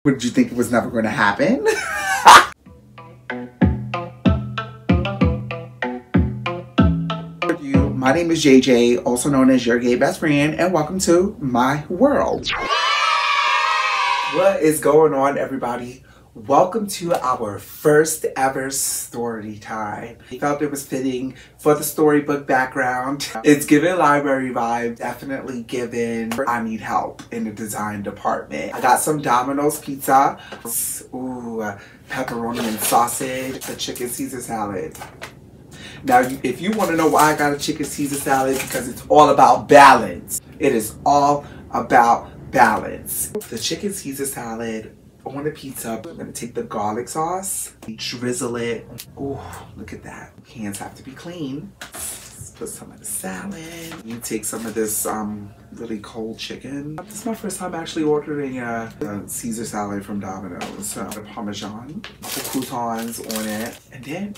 What, did you think it was never going to happen? My name is JJ, also known as your gay best friend, and welcome to my world. What is going on, everybody? Welcome to our first ever story time. I felt it was fitting for the storybook background. It's giving library vibes, definitely giving I need help in the design department. I got some Domino's pizza, ooh, pepperoni and sausage, a chicken Caesar salad. Now, if you want to know why I got a chicken Caesar salad, because it's all about balance. It is all about balance. The chicken Caesar salad on the pizza, I'm going to take the garlic sauce, drizzle it. Ooh, look at that. Hands have to be clean. Let's put some of the salad. You take some of this really cold chicken. This is my first time actually ordering a Caesar salad from Domino's. The Parmesan, the croutons on it. And then,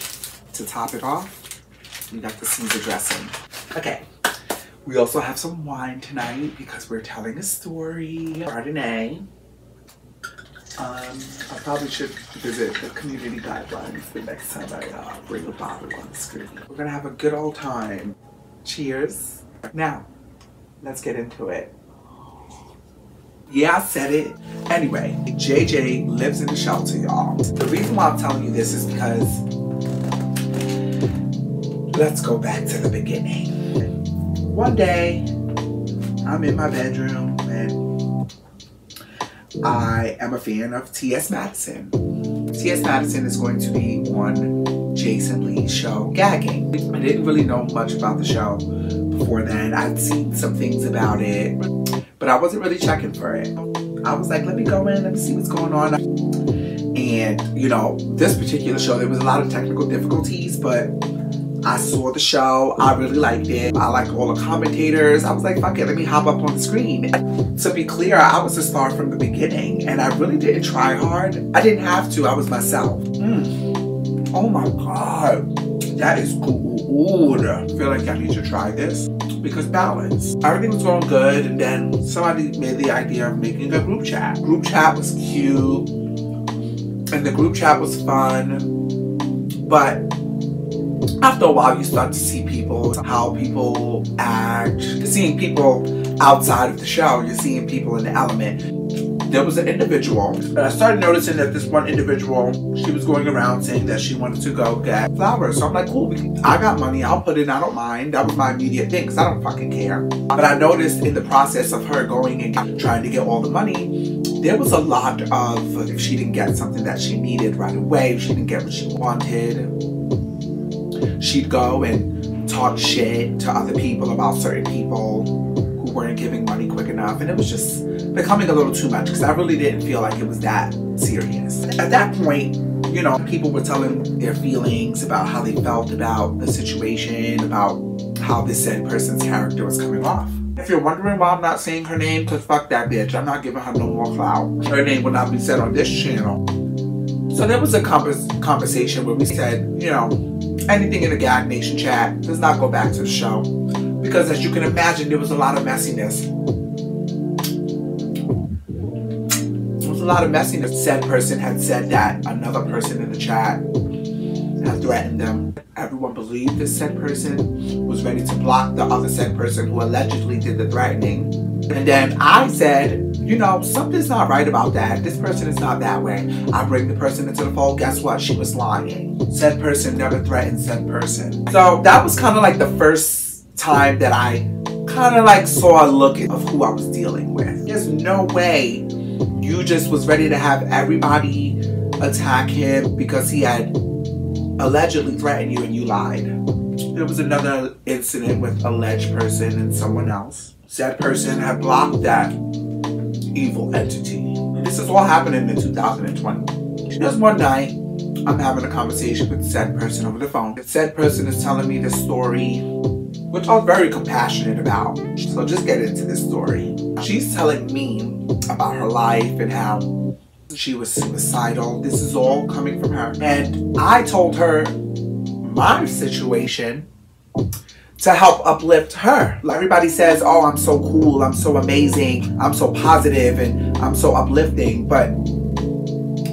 to top it off, we got the Caesar dressing. Okay, we also have some wine tonight because we're telling a story. Chardonnay. I probably should visit the community guidelines the next time I bring a bottle on the screen. We're gonna have a good old time. Cheers. Now, let's get into it. Yeah, I said it. Anyway, JJ lives in the shelter, y'all. The reason why I'm telling you this is because let's go back to the beginning. One day, I'm in my bedroom and I am a fan of T.S. Madison. T.S. Madison is going to be on Jason Lee's show, Gagging. I didn't really know much about the show before then. I'd seen some things about it, but I wasn't really checking for it. I was like, let me go in, let me see what's going on. And, you know, this particular show, there was a lot of technical difficulties, but I saw the show, I really liked it. I liked all the commentators. I was like, fuck it, let me hop up on the screen. To be clear, I was a star from the beginning and I really didn't try hard. I didn't have to, I was myself. Oh my God, that is good. I feel like I need to try this because balance. Everything was going good and then somebody made the idea of making a group chat. Group chat was cute and the group chat was fun, but after a while, you start to see people, how people act. You're seeing people outside of the show. You're seeing people in the element. There was an individual, and I started noticing that this one individual, she was going around saying that she wanted to go get flowers. So I'm like, cool, I got money, I'll put it, I don't mind. That was my immediate thing, because I don't fucking care. But I noticed in the process of her going and trying to get all the money, there was a lot of, if she didn't get something that she needed right away, if she didn't get what she wanted, she'd go and talk shit to other people about certain people who weren't giving money quick enough. And it was just becoming a little too much because I really didn't feel like it was that serious. At that point, you know, people were telling their feelings about how they felt about the situation, about how this said person's character was coming off. If you're wondering why I'm not saying her name, because fuck that bitch. I'm not giving her no more clout. Her name will not be said on this channel. So there was a conversation where we said, you know, anything in the Gag Nation chat does not go back to the show. Because as you can imagine, there was a lot of messiness. There was a lot of messiness. Said person had said that another person in the chat had threatened them. Everyone believed this said person was ready to block the other said person who allegedly did the threatening. And then I said, you know, something's not right about that. This person is not that way. I bring the person into the fold. Guess what? She was lying. Said person never threatened said person. So that was kind of like the first time that I kind of like saw a look of who I was dealing with. There's no way you just was ready to have everybody attack him because he had allegedly threatened you and you lied. There was another incident with alleged person and someone else. Said person had blocked that evil entity. This is all happening in 2020. There's one night, I'm having a conversation with said person over the phone. Said person is telling me this story, which I'm very compassionate about. So just get into this story. She's telling me about her life and how she was suicidal. This is all coming from her. And I told her my situation to help uplift her. Everybody says, oh, I'm so cool, I'm so amazing, I'm so positive, and I'm so uplifting. But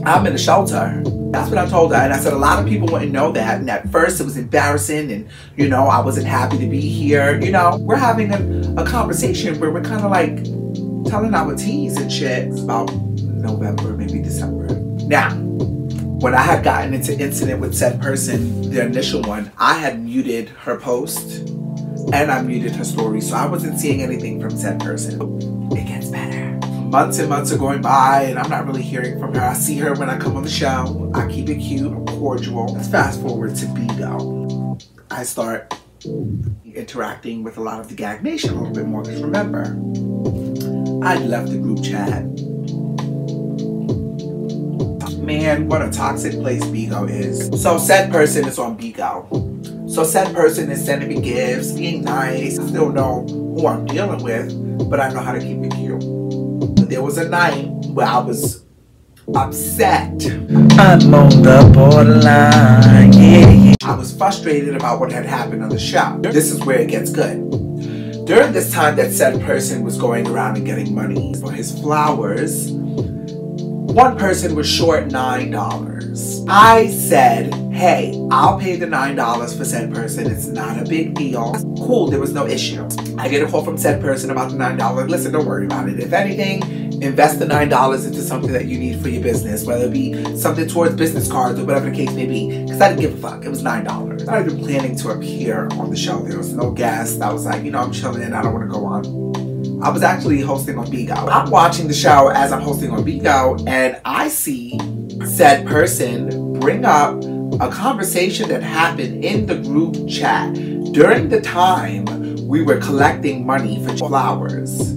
I'm in a shelter. That's what I told her. And I said, a lot of people wouldn't know that. And at first it was embarrassing and, you know, I wasn't happy to be here. You know, we're having a conversation where we're kind of like telling our teas and shit. It's about November, maybe December. Now, when I had gotten into incident with said person, the initial one, I had muted her post and I muted her story. So I wasn't seeing anything from said person. It gets better. Months and months are going by and I'm not really hearing from her. I see her when I come on the show. I keep it cute, I'm cordial. Let's fast forward to Bigo. I start interacting with a lot of the Gag Nation a little bit more because remember, I left the group chat. Man, what a toxic place Bigo is. So said person is on Bigo. So said person is sending me gifts, being nice. I still know who I'm dealing with, but I know how to keep it cute. There was a night where I was upset. I'm on the borderline, yeah. I was frustrated about what had happened on the show. This is where it gets good. During this time that said person was going around and getting money for his flowers, one person was short $9. I said, hey, I'll pay the $9 for said person. It's not a big deal. Cool, there was no issue. I get a call from said person about the $9. Listen, don't worry about it. If anything, invest the $9 into something that you need for your business, whether it be something towards business cards or whatever the case may be. Because I didn't give a fuck. It was $9. I had been planning to appear on the show. There was no guest. I was like, you know, I'm chilling. I don't want to go on. I was actually hosting on Bigo. I'm watching the show as I'm hosting on Bigo, and I see said person bring up a conversation that happened in the group chat during the time we were collecting money for flowers.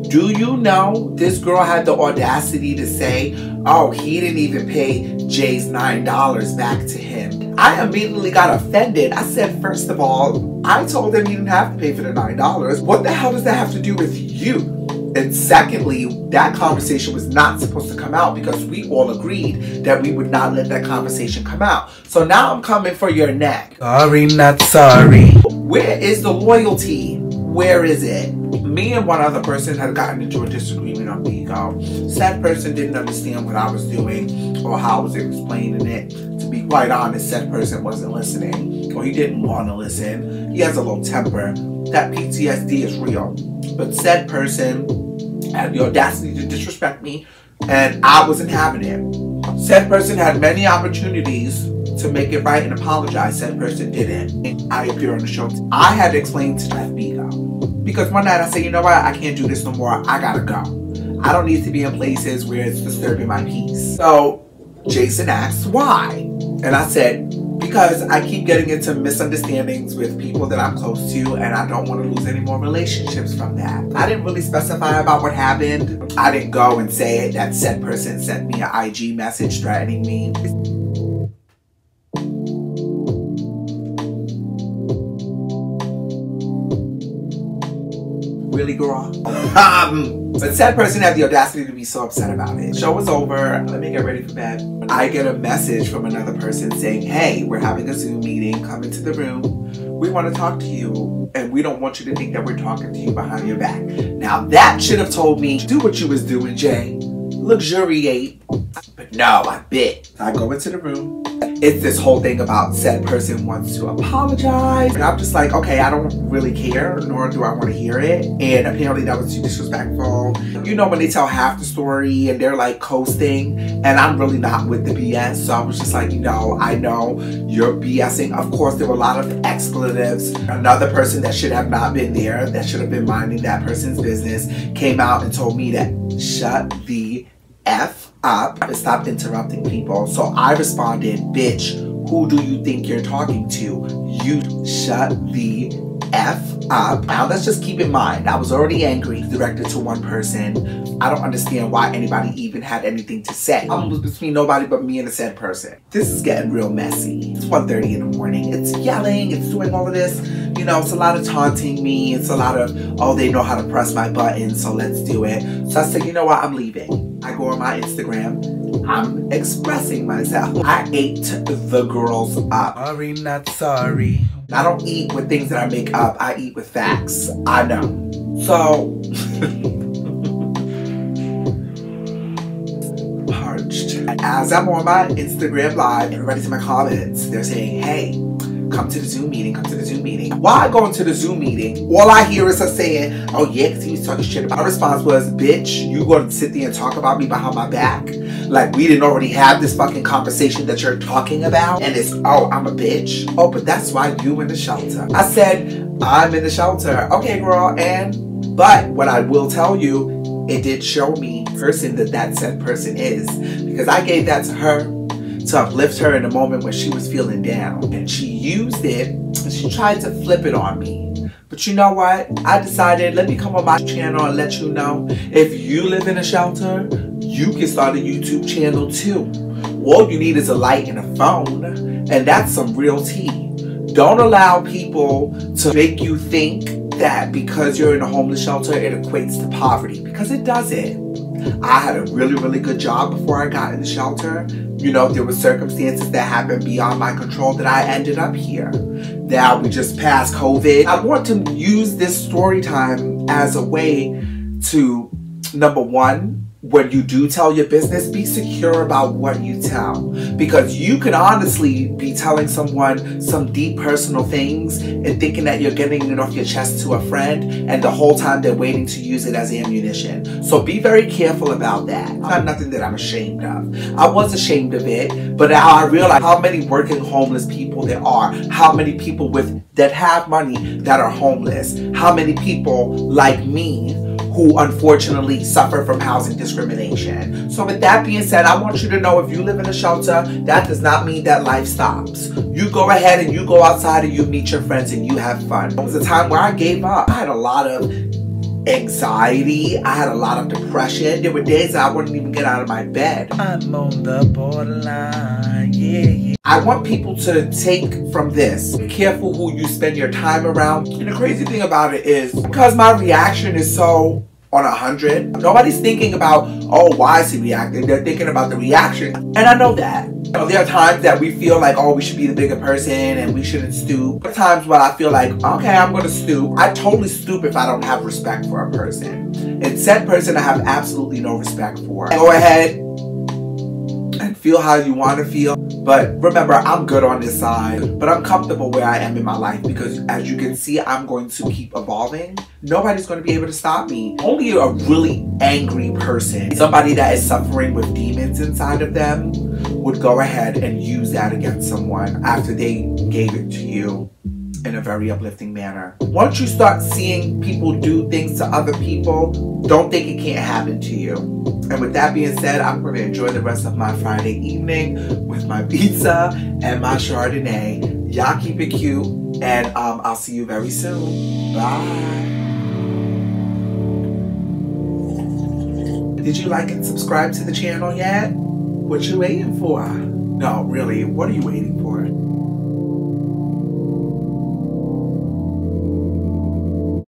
Do you know this girl had the audacity to say, oh, he didn't even pay Jay's $9 back to him. I immediately got offended. I said, first of all, I told him he didn't have to pay for the $9. What the hell does that have to do with you? And secondly, that conversation was not supposed to come out because we all agreed that we would not let that conversation come out. So now I'm coming for your neck. Sorry, not sorry. Where is the loyalty? Where is it? Me and one other person had gotten into a disagreement on Bigo. Said person didn't understand what I was doing or how I was explaining it. To be quite honest, said person wasn't listening, or he didn't want to listen. He has a low temper. That PTSD is real. But said person had the audacity to disrespect me, and I wasn't having it. Said person had many opportunities to make it right and apologize. Said person didn't. I appear on the show. I had to explain to Bigo. Because one night I said, you know what, I can't do this no more. I gotta go. I don't need to be in places where it's disturbing my peace. So Jason asked why. And I said, because I keep getting into misunderstandings with people that I'm close to and I don't want to lose any more relationships from that. I didn't really specify about what happened. I didn't go and say that said person sent me an IG message threatening me. Really, girl? But said person had the audacity to be so upset about it. Show was over. Let me get ready for bed. I get a message from another person saying, hey, we're having a Zoom meeting. Come into the room. We want to talk to you. And we don't want you to think that we're talking to you behind your back. Now that should have told me, do what you was doing, Jay. Luxuriate. But no, I bit. I go into the room. It's this whole thing about said person wants to apologize. And I'm just like, okay, I don't really care, nor do I want to hear it. And apparently that was too disrespectful. You know when they tell half the story and they're like coasting, and I'm really not with the BS. So I was just like, you know, I know you're BSing. Of course, there were a lot of expletives. Another person that should have not been there, that should have been minding that person's business, came out and told me that shut the F up and stop interrupting people. So I responded, bitch, who do you think you're talking to? You shut the F up. Now let's just keep in mind, I was already angry, directed to one person. I don't understand why anybody even had anything to say. It was between nobody but me and the said person. This is getting real messy. It's 1:30 in the morning. It's yelling, it's doing all of this. You know, it's a lot of taunting me. It's a lot of, oh, they know how to press my button, so let's do it. So I said, you know what, I'm leaving. I go on my Instagram. I'm expressing myself. I ate the girls up. Sorry, not sorry. I don't eat with things that I make up. I eat with facts. I know. So, parched. bitch. As I'm on my Instagram live, everybody's in my comments. They're saying, hey, come to the Zoom meeting, come to the Zoom meeting. While I go into the Zoom meeting, all I hear is her saying, oh yeah, because he was talking shit. My response was, bitch, you gonna sit there and talk about me behind my back? Like we didn't already have this fucking conversation that you're talking about? And it's, oh, I'm a bitch? Oh, but that's why you in the shelter. I said, I'm in the shelter. Okay, girl, but what I will tell you, it did show me the person that said person is. Because I gave that to her to uplift her in a moment when she was feeling down. And she used it, and she tried to flip it on me. But you know what? I decided, let me come on my channel and let you know, if you live in a shelter, you can start a YouTube channel too. All you need is a light and a phone, and that's some real tea. Don't allow people to make you think that because you're in a homeless shelter, it equates to poverty, because it doesn't. I had a really, really good job before I got in the shelter. You know, there were circumstances that happened beyond my control that I ended up here. Now we just passed COVID. I want to use this story time as a way to, number one, when you do tell your business, be secure about what you tell. Because you could honestly be telling someone some deep personal things and thinking that you're getting it off your chest to a friend, and the whole time they're waiting to use it as ammunition. So be very careful about that. Not nothing that I'm ashamed of. I was ashamed of it, but now I realize how many working homeless people there are, how many people that have money that are homeless, how many people like me who unfortunately suffer from housing discrimination. So with that being said, I want you to know, if you live in a shelter, that does not mean that life stops. You go ahead and you go outside and you meet your friends and you have fun. It was a time where I gave up. I had a lot of anxiety. I had a lot of depression. There were days that I wouldn't even get out of my bed. I'm on the borderline, yeah. I want people to take from this, be careful who you spend your time around. And the crazy thing about it is, because my reaction is so on 100, nobody's thinking about, oh, why is he reacting? They're thinking about the reaction. And I know that. You know, there are times that we feel like, oh, we should be the bigger person and we shouldn't stoop. There are times where I feel like, okay, I'm going to stoop. I totally stoop if I don't have respect for a person. And said person I have absolutely no respect for. Go ahead and feel how you want to feel. But remember, I'm good on this side, but I'm comfortable where I am in my life, because as you can see, I'm going to keep evolving. Nobody's going to be able to stop me. Only a really angry person, somebody that is suffering with demons inside of them, would go ahead and use that against someone after they gave it to you in a very uplifting manner. Once you start seeing people do things to other people, don't think it can't happen to you. And with that being said, I'm going to enjoy the rest of my Friday evening with my pizza and my Chardonnay. Y'all keep it cute, and I'll see you very soon. Bye. Did you like and subscribe to the channel yet? What you waiting for? No, really, what are you waiting for?